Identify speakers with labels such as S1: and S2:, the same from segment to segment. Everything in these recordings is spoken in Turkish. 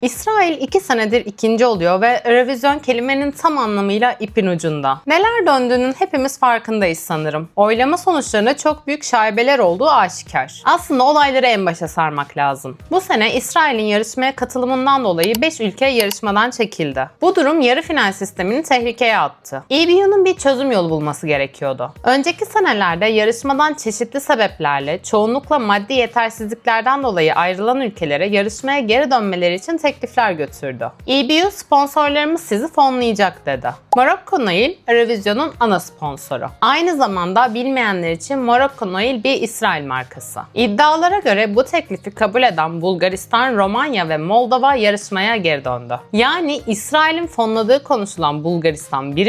S1: İsrail 2 senedir ikinci oluyor ve Eurovision kelimenin tam anlamıyla ipin ucunda. Neler döndüğünün hepimiz farkındayız sanırım. Oylama sonuçlarında çok büyük şaibeler olduğu aşikar. Aslında olayları en başa sarmak lazım. Bu sene İsrail'in yarışmaya katılımından dolayı 5 ülke yarışmadan çekildi. Bu durum yarı final sistemini tehlikeye attı. EBU'nun bir çözüm yolu bulması gerekiyordu. Önceki senelerde yarışmadan çeşitli sebeplerle, çoğunlukla maddi yetersizliklerden dolayı ayrılan ülkelere yarışmaya geri dönmeleri için teklifler götürdü. EBU sponsorlarımız sizi fonlayacak dedi. Morocco Noil, Eurovision'un ana sponsoru. Aynı zamanda bilmeyenler için Morocco Noil bir İsrail markası. İddialara göre bu teklifi kabul eden Bulgaristan, Romanya ve Moldova yarışmaya geri döndü. Yani İsrail'in fonladığı konuşulan Bulgaristan 1.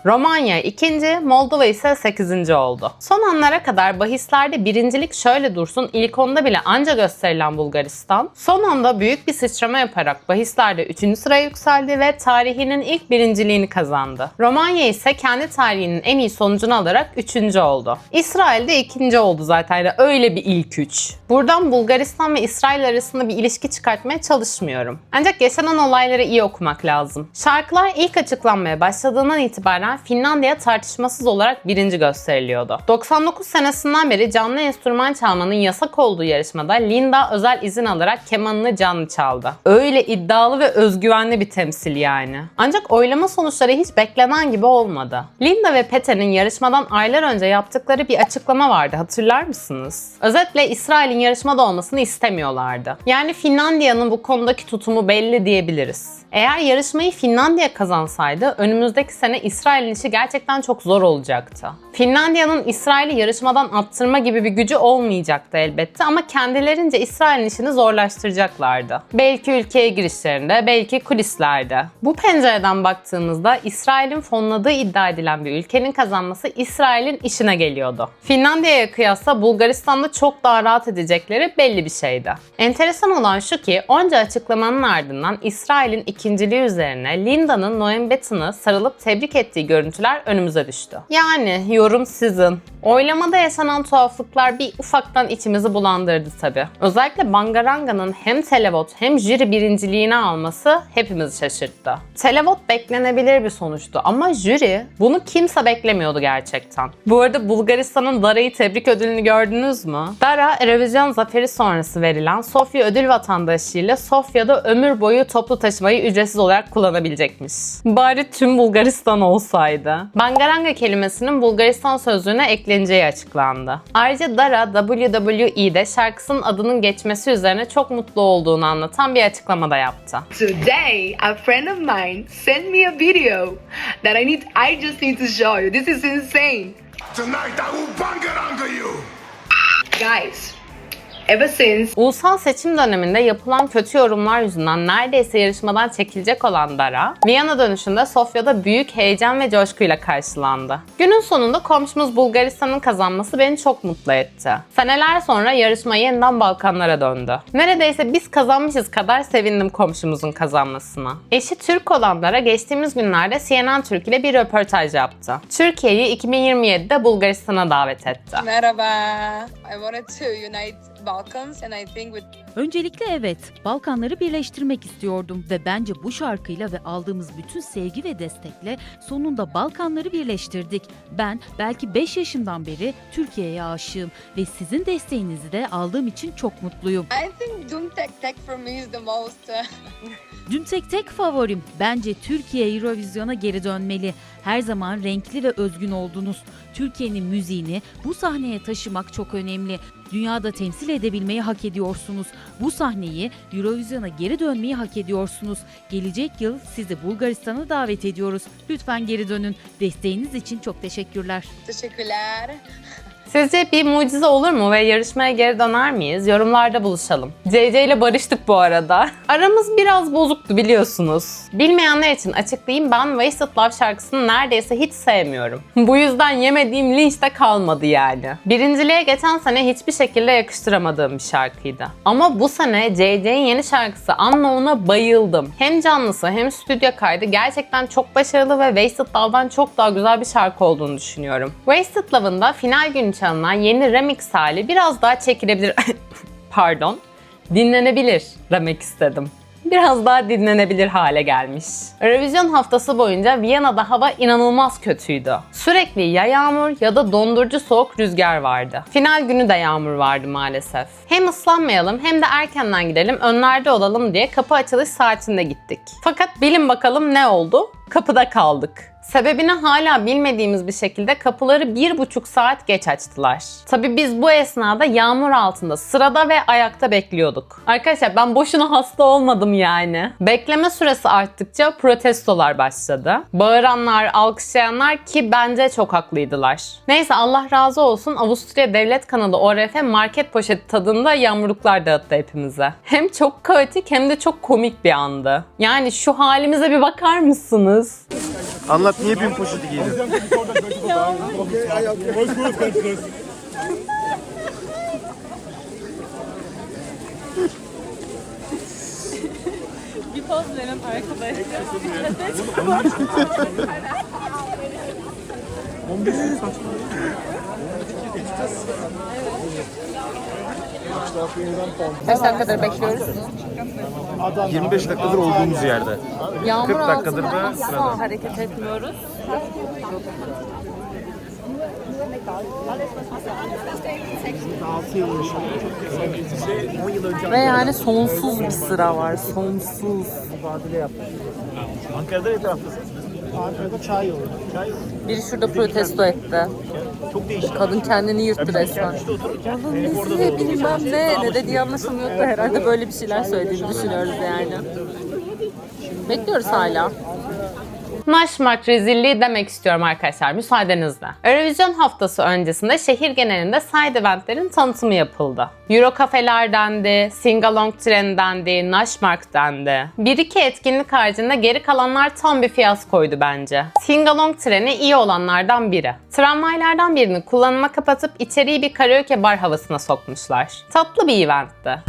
S1: Romanya 2. Moldova ise 8. oldu. Son anlara kadar bahislerde birincilik şöyle dursun ilk onda bile anca gösterilen Bulgaristan, son anda büyük bir sıçrama yaparak bahislerde 3. sıraya yükseldi ve tarihinin ilk birinciliğini kazandı. Romanya ise kendi tarihinin en iyi sonucunu alarak 3. oldu. İsrail de 2. oldu zaten. Yani öyle bir ilk 3. Buradan Bulgaristan ve İsrail arasında bir ilişki çıkartmaya çalışmıyorum. Ancak yaşanan olayları iyi okumak lazım. Şarkılar ilk açıklanmaya başladığından itibaren Finlandiya tartışmasız olarak 1. gösteriliyordu. 99 senesinden beri canlı enstrüman çalmanın yasak olduğu yarışmada Linda özel izin alarak kemanını canlı çaldı. Öyle iddialı ve özgüvenli bir temsil yani. Ancak oylama sonuçları hiç beklenen gibi olmadı. Linda ve Pete'nin yarışmadan aylar önce yaptıkları bir açıklama vardı, hatırlar mısınız? Özetle İsrail'in yarışmada olmasını istemiyorlardı. Yani Finlandiya'nın bu konudaki tutumu belli diyebiliriz. Eğer yarışmayı Finlandiya kazansaydı önümüzdeki sene İsrail'in işi gerçekten çok zor olacaktı. Finlandiya'nın İsrail'i yarışmadan attırma gibi bir gücü olmayacaktı elbette ama kendilerince İsrail'in işini zorlaştıracaklardı. Belki ülkeye girişlerinde, belki kulislerde. Bu pencereden baktığımızda İsrail'in fonladığı iddia edilen bir ülkenin kazanması İsrail'in işine geliyordu. Finlandiya'ya kıyasla Bulgaristan'da çok daha rahat edecekleri belli bir şeydi. Enteresan olan şu ki onca açıklamanın ardından İsrail'in ikinciliği üzerine Linda'nın Noam Betten'ı sarılıp tebrik ettiği görüntüler önümüze düştü. Yani yorum sizin. Oylamada yaşanan tuhaflıklar bir ufaktan içimizi bulandırdı tabi. Özellikle Bangaranga'nın hem televot hem jüri birinciliğini alması hepimizi şaşırttı. Televot beklenebilir bir sonuçtu ama jüri bunu kimse beklemiyordu gerçekten. Bu arada Bulgaristan'ın Dara'yı tebrik ödülünü gördünüz mü? Dara, Eurovision zaferi sonrası verilen Sofya ödül vatandaşıyla Sofya'da ömür boyu toplu taşımayı ücretsiz olarak kullanabilecekmiş. Bari tüm Bulgaristan olsaydı. Bangaranga kelimesinin Bulgaristan sözlüğüne ekleneceği açıklandı. Ayrıca Dara, WWE'de şarkısının adının geçmesi üzerine çok mutlu olduğunu anlatan bir açıklama da yaptı.
S2: Today, a friend of mine sent me a video that I just need to show you. This is insane.
S3: Tonight I will bangaranga you.
S2: Guys, ever since
S1: Ulusal seçim döneminde yapılan kötü yorumlar yüzünden neredeyse yarışmadan çekilecek olan Dara, Viyana dönüşünde Sofya'da büyük heyecan ve coşkuyla karşılandı. Günün sonunda komşumuz Bulgaristan'ın kazanması beni çok mutlu etti. Seneler sonra yarışma yeniden Balkanlara döndü. Neredeyse biz kazanmışız kadar sevindim komşumuzun kazanmasına. Eşi Türk olan Dara geçtiğimiz günlerde CNN Türk ile bir röportaj yaptı. Türkiye'yi 2027'de Bulgaristan'a davet etti.
S4: Merhaba. I wanted to unite Balkans and I think with
S5: Öncelikle evet, Balkanları birleştirmek istiyordum ve bence bu şarkıyla ve aldığımız bütün sevgi ve destekle sonunda Balkanları birleştirdik. Ben belki 5 yaşımdan beri Türkiye'ye aşığım ve sizin desteğinizi de aldığım için çok mutluyum.
S4: I think Dum Tek Tek for me is the most
S5: Düm tek tek favorim. Bence Türkiye Eurovision'a geri dönmeli. Her zaman renkli ve özgün oldunuz. Türkiye'nin müziğini bu sahneye taşımak çok önemli. Dünyada temsil edebilmeyi hak ediyorsunuz. Bu sahneyi Eurovision'a geri dönmeyi hak ediyorsunuz. Gelecek yıl sizi Bulgaristan'a davet ediyoruz. Lütfen geri dönün. Desteğiniz için çok teşekkürler.
S4: teşekkürler.
S1: Sizce bir mucize olur mu ve yarışmaya geri döner miyiz? Yorumlarda buluşalım. CC ile barıştık bu arada. Aramız biraz bozuktu biliyorsunuz. Bilmeyenler için açıklayayım, ben Wasted Love şarkısını neredeyse hiç sevmiyorum. Bu yüzden yemediğim linç de kalmadı yani. Birinciliğe geçen sene hiçbir şekilde yakıştıramadığım bir şarkıydı. Ama bu sene CC'nin yeni şarkısı Unknown'a bayıldım. Hem canlısı hem stüdyo kaydı gerçekten çok başarılı ve Wasted Love'dan çok daha güzel bir şarkı olduğunu düşünüyorum. Wasted Love'ın da final günü çalınan yeni remix hali biraz daha çekilebilir, pardon, dinlenebilir demek istedim. biraz daha dinlenebilir hale gelmiş. Eurovision haftası boyunca Viyana'da hava inanılmaz kötüydü. Sürekli ya yağmur ya da dondurucu soğuk rüzgar vardı. Final günü de yağmur vardı maalesef. Hem ıslanmayalım hem de erkenden gidelim, önlerde olalım diye kapı açılış saatinde gittik. Fakat bilin bakalım ne oldu? Kapıda kaldık. Sebebini hala bilmediğimiz bir şekilde kapıları 1,5 saat geç açtılar. Tabii biz bu esnada yağmur altında sırada ve ayakta bekliyorduk. Arkadaşlar ben boşuna hasta olmadım yani. Bekleme süresi arttıkça protestolar başladı. Bağıranlar, alkışlayanlar ki bence çok haklıydılar. Neyse Allah razı olsun, Avusturya Devlet kanalı ORF market poşeti tadında yağmurluklar dağıttı hepimize. Hem çok kaotik hem de çok komik bir andı. Yani şu halimize bir bakar mısınız?
S6: Anlat, niye bin poşeti giydin?
S5: Bir poz verin arkadaşlar.
S1: Kaç dakikadır bekliyoruz?
S6: 25 dakikadır olduğumuz yerde.
S1: Yağmur
S6: 40 dakikadır
S1: altında
S6: da
S1: asla
S6: sırada.
S1: hareket etmiyoruz. Ve yani sonsuz bir sıra var, sonsuz.
S6: Ankara'da ne taraftasın? Ankara'da çay yolu.
S1: Biri şurada protesto etti.
S6: Çok değişik.
S1: Kadın kendini yırttı resmen. Yalın bizi bilmem ne dediği anlaşılmıyordu, herhalde böyle bir şeyler söylediğini düşünüyoruz yani. Bekliyoruz hala. Naşmark rezilliği demek istiyorum arkadaşlar müsaadenizle. Eurovision haftası öncesinde şehir genelinde side eventlerin tanıtımı yapıldı. Euro kafeler dendi, Singalong treni dendi, Naşmark dendi. Bir iki etkinlik haricinde geri kalanlar tam bir fiyaskoydu bence. Singalong treni iyi olanlardan biri. Tramvaylardan birini kullanıma kapatıp içeriği bir karaoke bar havasına sokmuşlar. Tatlı bir eventti.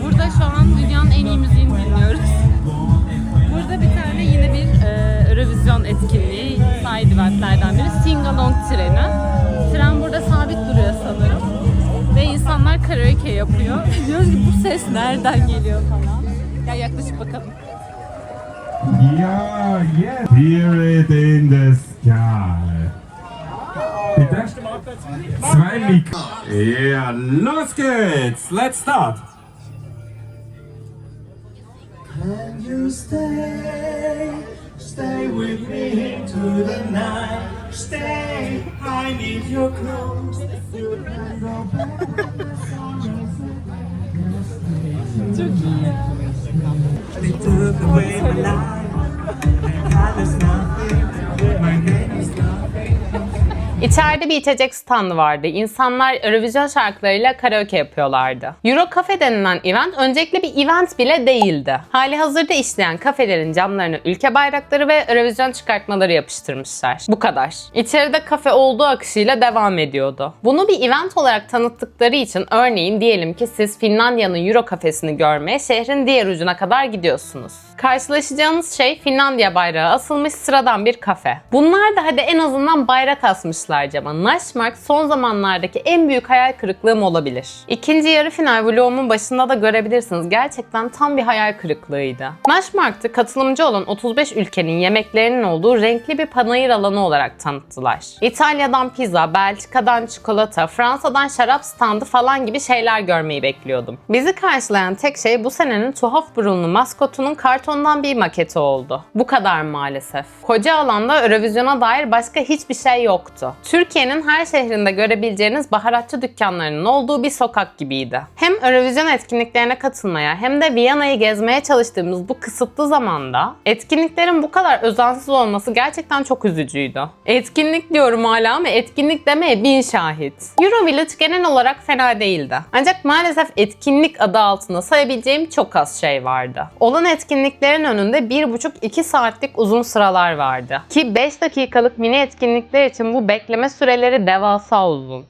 S1: Burada şu an dünyanın en iyi müziğini dinliyoruz. Burada bir tane yine bir Eurovision etkinliği, side eventlerden biri Singalong treni. Tren burada sabit duruyor sanırım. Ve insanlar karaoke yapıyor. Diyoruz ki bu ses nereden geliyor falan. Ya yaklaşıp bakalım.
S7: Yeah, yes. Hear it in the sky. Bitte? Zwei Mik. Yeah, los geht's. Let's start.
S8: Can you stay, stay with me into the night? Stay, I need your clothes. You can go back. They took away my life. And God is nothing. My name is nothing.
S1: İçeride bir içecek standı vardı. İnsanlar Eurovision şarkılarıyla karaoke yapıyorlardı. Euro Cafe denilen event öncelikle bir event bile değildi. Hali hazırda işleyen kafelerin camlarına ülke bayrakları ve Eurovision çıkartmaları yapıştırmışlar. Bu kadar. İçeride kafe olduğu akışıyla devam ediyordu. Bunu bir event olarak tanıttıkları için örneğin diyelim ki siz Finlandiya'nın Euro kafesini görmeye şehrin diğer ucuna kadar gidiyorsunuz. Karşılaşacağınız şey Finlandiya bayrağı asılmış sıradan bir kafe. Bunlar da hadi en azından bayrak asmışlar cama. Naşmark son zamanlardaki en büyük hayal kırıklığım olabilir. İkinci yarı final vlogumun başında da görebilirsiniz. Gerçekten tam bir hayal kırıklığıydı. Naşmark'tı katılımcı olan 35 ülkenin yemeklerinin olduğu renkli bir panayır alanı olarak tanıttılar. İtalya'dan pizza, Belçika'dan çikolata, Fransa'dan şarap standı falan gibi şeyler görmeyi bekliyordum. Bizi karşılayan tek şey bu senenin tuhaf burunlu maskotunun kartondan bir maketi oldu. Bu kadar maalesef. Koca alanda Eurovision'a dair başka hiçbir şey yoktu. Türkiye'nin her şehrinde görebileceğiniz baharatçı dükkanlarının olduğu bir sokak gibiydi. Hem Eurovision etkinliklerine katılmaya hem de Viyana'yı gezmeye çalıştığımız bu kısıtlı zamanda etkinliklerin bu kadar özensiz olması gerçekten çok üzücüydü. Etkinlik diyorum hala ama etkinlik demeye bin şahit. Euro Village genel olarak fena değildi. Ancak maalesef etkinlik adı altında sayabileceğim çok az şey vardı. Olan etkinliklerin önünde 1,5-2 saatlik uzun sıralar vardı. Ki 5 dakikalık mini etkinlikler için bu bekleme süreleri devasa uzun.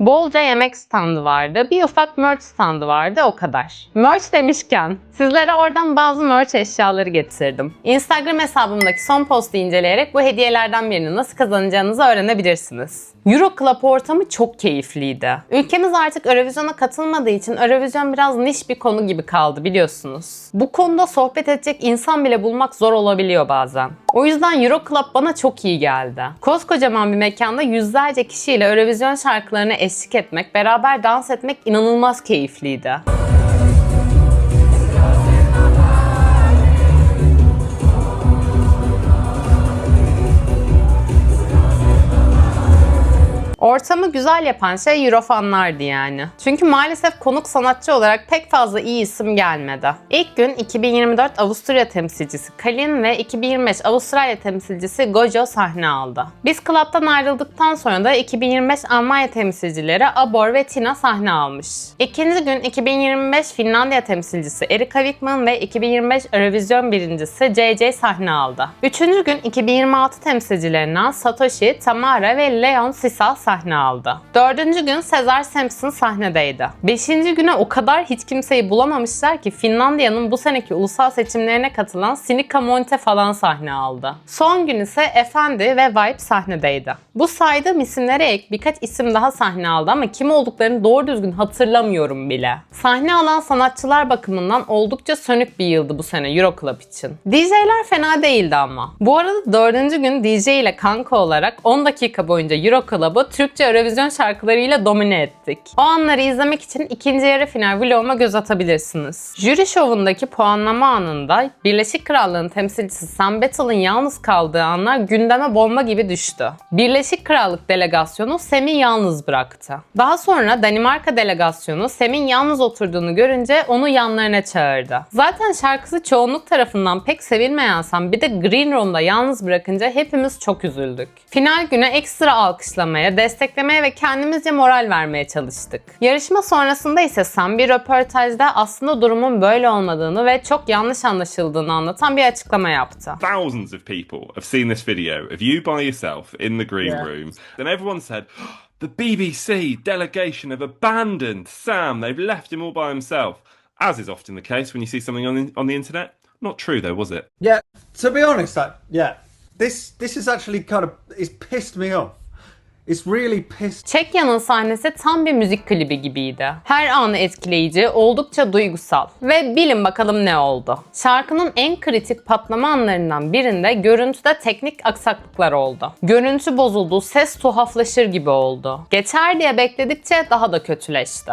S1: Bolca yemek standı vardı, bir ufak merch standı vardı, o kadar. Merch demişken sizlere oradan bazı merch eşyaları getirdim. Instagram hesabımdaki son postu inceleyerek bu hediyelerden birini nasıl kazanacağınızı öğrenebilirsiniz. Euro Club ortamı çok keyifliydi. Ülkemiz artık Eurovision'a katılmadığı için Eurovision biraz niş bir konu gibi kaldı biliyorsunuz. Bu konuda sohbet edecek insan bile bulmak zor olabiliyor bazen. O yüzden Euro Club bana çok iyi geldi. Koskocaman bir mekanda yüzlerce kişiyle Eurovision şarkılarına eşlik etmek, beraber dans etmek inanılmaz keyifliydi. Ortamı güzel yapan şey Eurofanlardı yani. Çünkü maalesef konuk sanatçı olarak pek fazla iyi isim gelmedi. İlk gün 2024 Avusturya temsilcisi Kalin ve 2025 Avustralya temsilcisi Gojo sahne aldı. Biz Club'dan ayrıldıktan sonra da 2025 Almanya temsilcileri Abor ve Tina sahne almış. İkinci gün 2025 Finlandiya temsilcisi Erika Wikman ve 2025 Eurovision birincisi JJ sahne aldı. Üçüncü gün 2026 temsilcilerinden Satoshi, Tamara ve Leon Sisa sahne aldı. Dördüncü gün Cesar Sampson sahnedeydi. Beşinci güne o kadar hiç kimseyi bulamamışlar ki Finlandiya'nın bu seneki ulusal seçimlerine katılan Sinikka Monte falan sahne aldı. Son gün ise Efendi ve Vibe sahnedeydi. Bu saydığım isimlere ek birkaç isim daha sahne aldı ama kim olduklarını doğru düzgün hatırlamıyorum bile. Sahne alan sanatçılar bakımından oldukça sönük bir yıldı bu sene Euro Club için. DJ'ler fena değildi ama. Bu arada dördüncü gün DJ ile kanka olarak 10 dakika boyunca Euro Club'ı Türkçe Eurovision şarkılarıyla domine ettik. O anları izlemek için ikinci yarı final vloguma göz atabilirsiniz. Jüri şovundaki puanlama anında Birleşik Krallığın temsilcisi Sam Battle'ın yalnız kaldığı anlar gündeme bomba gibi düştü. Birleşik Krallık delegasyonu Sam'i yalnız bıraktı. Daha sonra Danimarka delegasyonu Sam'in yalnız oturduğunu görünce onu yanlarına çağırdı. Zaten şarkısı çoğunluk tarafından pek sevilmeyen Sam bir de Green Room'da yalnız bırakınca hepimiz çok üzüldük. Final güne ekstra alkışlamaya, desteklemeye ve kendimizce moral vermeye çalıştık. Yarışma sonrasında ise Sam bir röportajda aslında durumun böyle olmadığını ve çok yanlış anlaşıldığını anlatan bir açıklama yaptı.
S9: Thousands of people have seen this video of you by yourself in the green room, and everyone said, the BBC delegation have abandoned Sam. They've left him all by himself. As is often the case when you see something on the internet. Not true though, was it?
S8: Yeah, to be honest, this is actually it's pissed me off. It's really pissed.
S1: Çekya'nın sahnesi tam bir müzik klibi gibiydi. Her anı etkileyici, oldukça duygusal. Ve bilin bakalım ne oldu. Şarkının en kritik patlama anlarından birinde görüntüde teknik aksaklıklar oldu. Görüntü bozuldu, ses tuhaflaşır gibi oldu. Geçer diye bekledikçe daha da kötüleşti.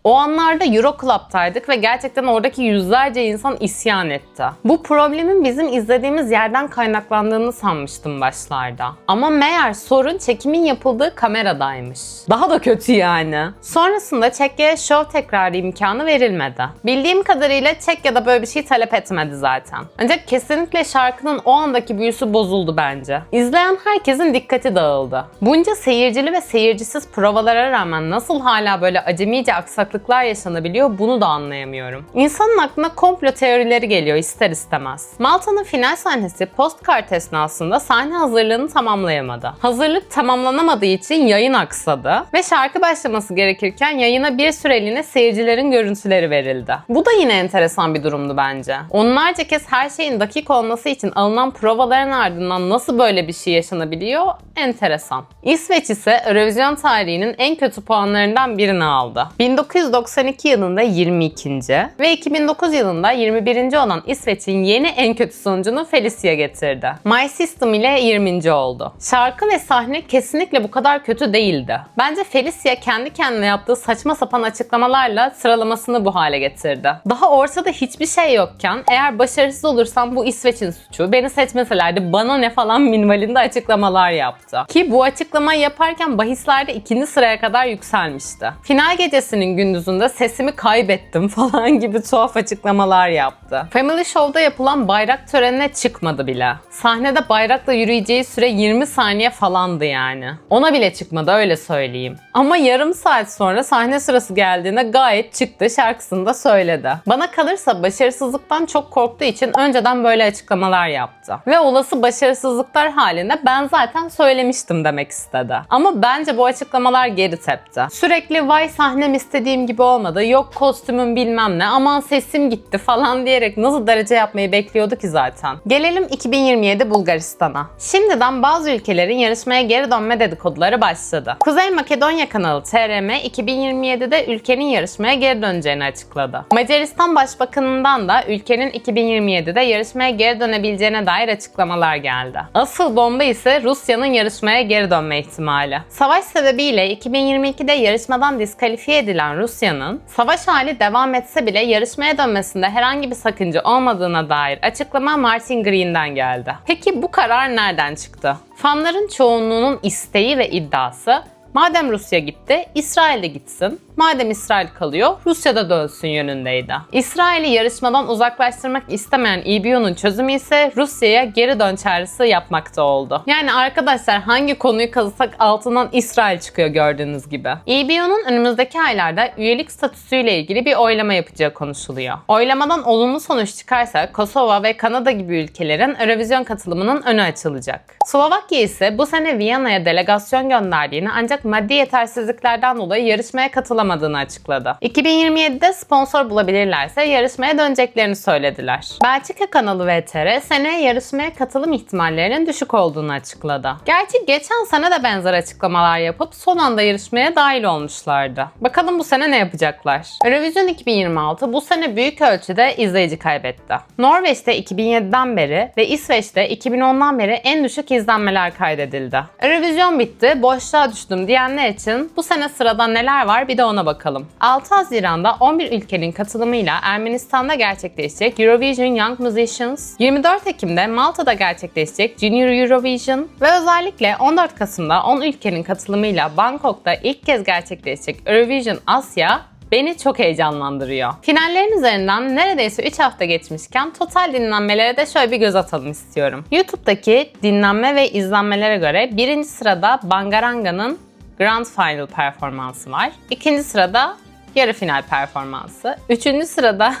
S1: O anlarda Euro Club'taydık ve gerçekten oradaki yüzlerce insan isyan etti. Bu problemin bizim izlediğimiz yerden kaynaklandığını sanmıştım başlarda. Ama meğer sorun çekimin yapıldığı kameradaymış. Daha da kötü yani. Sonrasında Çekya'ya şov tekrarı imkanı verilmedi. Bildiğim kadarıyla Çekya'da böyle bir şey talep etmedi zaten. Ancak kesinlikle şarkının o andaki büyüsü bozuldu bence. İzleyen herkesin dikkati dağıldı. Bunca seyircili ve seyircisiz provalara rağmen nasıl hala böyle acemice aksaklıklar yaşanabiliyor bunu da anlayamıyorum. İnsanın aklına komplo teorileri geliyor ister istemez. Malta'nın final sahnesi postkart esnasında sahne hazırlığını tamamlayamadı. Hazırlık tamamlanamadığı için yayın aksadı ve şarkı başlaması gerekirken yayına bir süreliğine seyircilerin görüntüleri verildi. Bu da yine enteresan bir durumdu bence. Onlarca kez her şeyin dakik olması için alınan provaların ardından nasıl böyle bir şey yaşanabiliyor? Enteresan. İsveç ise Eurovision tarihinin en kötü puanlarından birini aldı. 1992 yılında 22. ve 2009 yılında 21. olan İsveç'in yeni en kötü sonucunu Felicia getirdi. My System ile 20. oldu. Şarkı ve sahne kesinlikle bu kadar kötü değildi. Bence Felicia kendi kendine yaptığı saçma sapan açıklamalarla sıralamasını bu hale getirdi. Daha ortada hiçbir şey yokken eğer başarısız olursam bu İsveç'in suçu, beni seçmeselerdi bana ne falan minvalinde açıklamalar yaptı. Ki bu açıklamayı yaparken bahislerde 2. sıraya kadar yükselmişti. Final gecesinin gündüzünde sesimi kaybettim falan gibi tuhaf açıklamalar yaptı. Family Show'da yapılan bayrak törenine çıkmadı bile. Sahnede bayrakla yürüyeceği süre 20 saniye falandı yani. Ona bile çıkmadı öyle söyleyeyim. Ama yarım saat sonra sahne sırası geldiğinde gayet çıktı, şarkısını da söyledi. Bana kalırsa başarısızlıktan çok korktuğu için önceden böyle açıklamalar yaptı. Ve olası başarısızlıklar halinde ben zaten söylemiştim demek istedi. Ama bence bu açıklamalar geri tepti. Sürekli vay sahnem istediğim gibi olmadı, yok kostümüm bilmem ne, aman sesim gitti falan diyerek nasıl derece yapmayı bekliyordu ki zaten. Gelelim 2027 Bulgaristan'a. Şimdiden bazı ülkelerin yarışmaya geri dönme dedikoduları başladı. Kuzey Makedonya kanalı TRM 2027'de ülkenin yarışmaya geri döneceğini açıkladı. Macaristan Başbakanı'ndan da ülkenin 2027'de yarışmaya geri dönebileceğine dair açıklamalar geldi. Asıl bomba ise Rusya'nın yarışmaya geri dönme ihtimali. Savaş sebebiyle 2022'de yarışmadan diskalifiye edilen Rusya'nın savaş hali devam etse bile yarışmaya dönmesinde herhangi bir sakınca olmadığına dair açıklama Martin Green'den geldi. Peki bu karar nereden çıktı? Fanların çoğunluğunun isteği ve iddiası, madem Rusya gitti, İsrail de gitsin. Madem İsrail kalıyor, Rusya da dönsün yönündeydi. İsrail'i yarışmadan uzaklaştırmak istemeyen EBU'nun çözümü ise Rusya'ya geri dön çağrısı yapmakta oldu. Yani arkadaşlar hangi konuyu kazısak altından İsrail çıkıyor gördüğünüz gibi. EBU'nun önümüzdeki aylarda üyelik statüsüyle ilgili bir oylama yapacağı konuşuluyor. Oylamadan olumlu sonuç çıkarsa Kosova ve Kanada gibi ülkelerin Eurovision katılımının önü açılacak. Slovakya ise bu sene Viyana'ya delegasyon gönderdiğini ancak maddi yetersizliklerden dolayı yarışmaya katılamadığını açıkladı. 2027'de sponsor bulabilirlerse yarışmaya döneceklerini söylediler. Belçika kanalı VTR seneye yarışmaya katılım ihtimallerinin düşük olduğunu açıkladı. Gerçi geçen sene de benzer açıklamalar yapıp son anda yarışmaya dahil olmuşlardı. Bakalım bu sene ne yapacaklar? Eurovision 2026 bu sene büyük ölçüde izleyici kaybetti. Norveç'te 2007'den beri ve İsveç'te 2010'dan beri en düşük izlenmeler kaydedildi. Eurovision bitti, boşluğa düştüm diyenler için bu sene sırada neler var bir de ona bakalım. 6 Haziran'da 11 ülkenin katılımıyla Ermenistan'da gerçekleşecek Eurovision Young Musicians, 24 Ekim'de Malta'da gerçekleşecek Junior Eurovision ve özellikle 14 Kasım'da 10 ülkenin katılımıyla Bangkok'ta ilk kez gerçekleşecek Eurovision Asya beni çok heyecanlandırıyor. Finallerin üzerinden neredeyse 3 hafta geçmişken total dinlenmelere de şöyle bir göz atalım istiyorum. YouTube'daki dinlenme ve izlenmelere göre birinci sırada Bangaranga'nın Grand Final performansı var. İkinci sırada yarı final performansı. Üçüncü sırada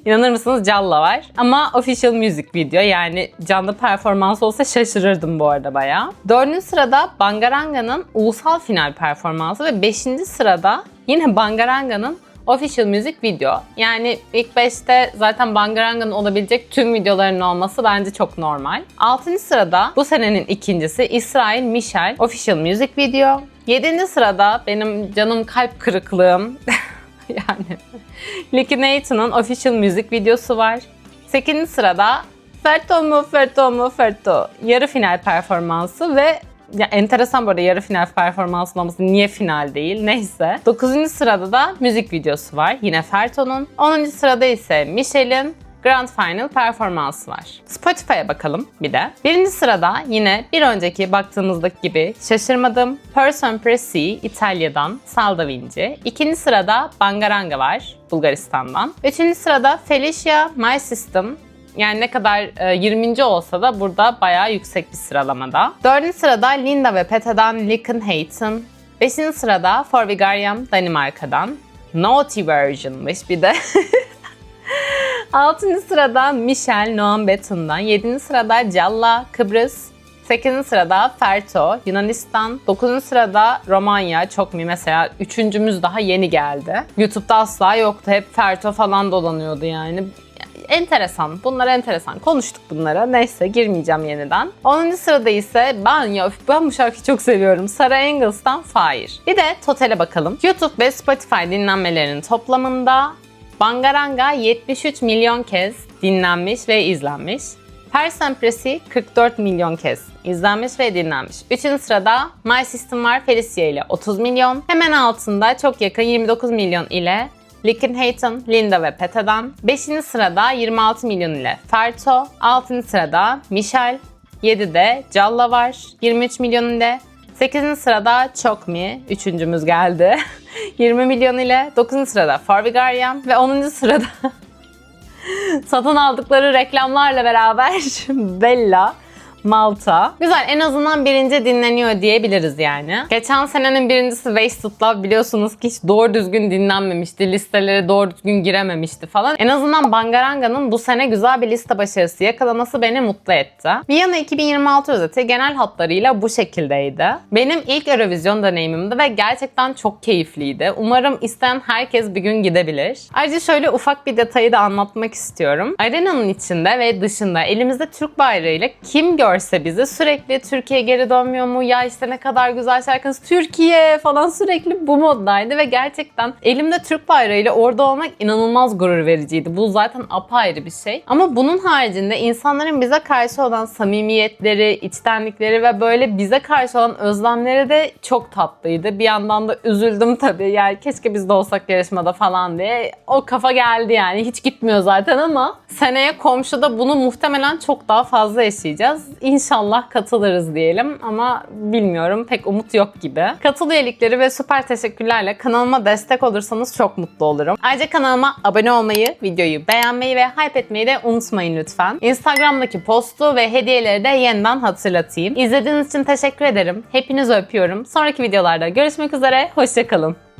S1: inanır mısınız Jalla var. Ama official music video, yani canlı performans olsa şaşırırdım bu arada bayağı. Dördüncü sırada Bangaranga'nın ulusal final performansı ve beşinci sırada yine Bangaranga'nın official music video. Yani ilk 5'te zaten Bangaranga'nın olabilecek tüm videolarının olması bence çok normal. 6. sırada bu senenin ikincisi İsrail Michel official music video. 7. sırada benim canım kalp kırıklığım yani Licky Nathan'ın official music videosu var. 8. sırada Ferto yarı final performansı ve ya enteresan bu arada yarı final performansının olması, niye final değil neyse. 9. sırada da müzik videosu var yine Ferto'nun. 10. sırada ise Michel'in Grand Final performansı var. Spotify'a bakalım bir de. 1. sırada yine bir önceki baktığımızdaki gibi şaşırmadım. Person Presi İtalya'dan Salda Vinci. 2. sırada Bangaranga var Bulgaristan'dan. 3. sırada Felicia My System. Yani ne kadar 20. olsa da burada bayağı yüksek bir sıralamada. 4. sırada Linda ve Pete'den Licken Hayton. 5. sırada Forvigariam Danimarka'dan. Naughty Version'mış bir de. 6. sırada Michel Noam Betton'dan. 7. sırada Jalla Kıbrıs. 8. sırada Ferto Yunanistan. 9. sırada Romanya. Çok mu mesela 3.'ümüz daha yeni geldi. YouTube'da asla yoktu. Hep Ferto falan dolanıyordu yani. Enteresan. Bunlar enteresan. Konuştuk bunlara. Neyse girmeyeceğim yeniden. 10. sırada ise ben bu şarkıyı çok seviyorum. Sarah Engles'tan Fire. Bir de totale bakalım. YouTube ve Spotify dinlenmelerinin toplamında Bangaranga 73 milyon kez dinlenmiş ve izlenmiş. Person Presi 44 milyon kez izlenmiş ve dinlenmiş. 3. sırada My System var Felicia ile 30 milyon. Hemen altında çok yakın 29 milyon ile Licken Hayton, Linda ve Pete'den. 5. sırada 26 milyon ile Ferto. 6. sırada Michel. 7'de Jalla var 23 milyon ile. 8. sırada Çok Mi, 3.'ümüz geldi. 20 milyon ile. 9. sırada Forvigariam ve 10. sırada satın aldıkları reklamlarla beraber Bella. Malta. Güzel, en azından birinci dinleniyor diyebiliriz yani. Geçen senenin birincisi Wasted Love biliyorsunuz ki hiç doğru düzgün dinlenmemişti. Listelere doğru düzgün girememişti falan. En azından Bangaranga'nın bu sene güzel bir liste başarısı yakalaması beni mutlu etti. Viyana 2026 özeti genel hatlarıyla bu şekildeydi. Benim ilk Eurovision deneyimimdi ve gerçekten çok keyifliydi. Umarım isteyen herkes bir gün gidebilir. Ayrıca şöyle ufak bir detayı da anlatmak istiyorum. Arenanın içinde ve dışında elimizde Türk bayrağıyla kim görse bizi sürekli Türkiye geri dönmüyor mu? Ya işte ne kadar güzel şarkınız Türkiye falan, sürekli bu moddaydı ve gerçekten elimde Türk bayrağıyla orada olmak inanılmaz gurur vericiydi. Bu zaten apayrı bir şey. Ama bunun haricinde insanların bize karşı olan samimiyetleri, içtenlikleri ve böyle bize karşı olan özlemleri de çok tatlıydı. Bir yandan da üzüldüm tabii. Yani keşke biz de olsak yarışmada falan diye. O kafa geldi yani. Hiç gitmiyor zaten ama seneye komşuda bunu muhtemelen çok daha fazla yaşayacağız. İnşallah katılırız diyelim ama bilmiyorum, pek umut yok gibi. Katıl üyelikleri ve süper teşekkürlerle kanalıma destek olursanız çok mutlu olurum. Ayrıca kanalıma abone olmayı, videoyu beğenmeyi ve hype etmeyi de unutmayın lütfen. Instagram'daki postu ve hediyeleri de yeniden hatırlatayım. İzlediğiniz için teşekkür ederim. Hepinizi öpüyorum. Sonraki videolarda görüşmek üzere. Hoşça kalın.